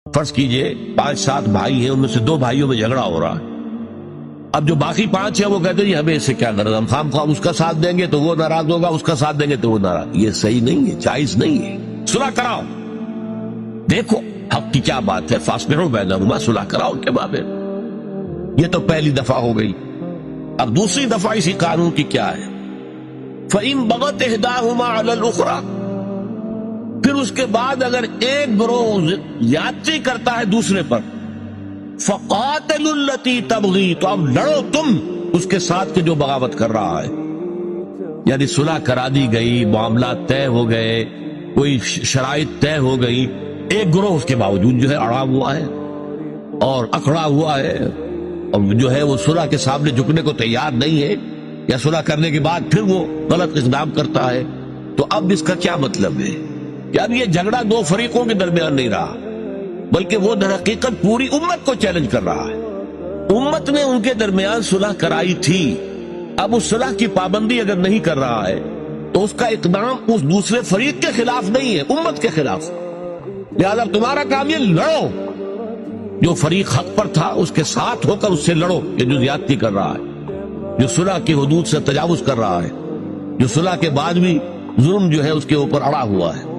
فرض کیجئے 5-7 بھائی ہیں، ان میں سے 2 بھائیوں میں جھگڑا ہو رہا ہے۔ اب جو باقی 5 ہیں وہ کہتے ہیں ہمیں اس سے کیا غرض، ہم خام خواہ اس کا ساتھ دیں گے تو وہ ناراض ہوگا، اس کا ساتھ دیں گے تو وہ ناراض۔ یہ صحیح نہیں ہے، جائز نہیں ہے۔ صلح کراؤ، دیکھو حق کی کیا بات ہے، فاصلحوا بینہما، صلح کراؤ ان کے مابین۔ یہ تو پہلی دفعہ ہو گئی۔ اب دوسری دفعہ اسی قانون کی کیا ہے؟ فَإِن بَغَتْ إِحْدَاهُمَا عَلَى الْأُخْرَى، پھر اس کے بعد اگر ایک گروہ زیادتی کرتا ہے دوسرے پر، فَقَاتِلُوا الَّتِي تَبْغِي، تو اب لڑو تم اس کے ساتھ کے جو بغاوت کر رہا ہے۔ یعنی صلح کرا دی گئی، معاملات طے ہو گئے، کوئی شرائط طے ہو گئی، ایک گروہ اس کے باوجود جو ہے اڑا ہوا ہے اور اکڑا ہوا ہے، اور جو ہے وہ صلح کے سامنے جھکنے کو تیار نہیں ہے، یا صلح کرنے کے بعد پھر وہ غلط اقدام کرتا ہے۔ تو اب اس کا کیا مطلب ہے کہ اب یہ جھگڑا 2 فریقوں کے درمیان نہیں رہا، بلکہ وہ در حقیقت پوری امت کو چیلنج کر رہا ہے۔ امت نے ان کے درمیان صلح کرائی تھی، اب اس صلح کی پابندی اگر نہیں کر رہا ہے تو اس کا اقدام اس دوسرے فریق کے خلاف نہیں ہے، امت کے خلاف۔ لہذا تمہارا کام یہ لڑو، جو فریق حق پر تھا اس کے ساتھ ہو کر اس سے لڑو، یہ جو زیادتی کر رہا ہے، جو صلح کی حدود سے تجاوز کر رہا ہے، جو صلح کے بعد بھی ظلم جو ہے اس کے اوپر اڑا ہوا ہے۔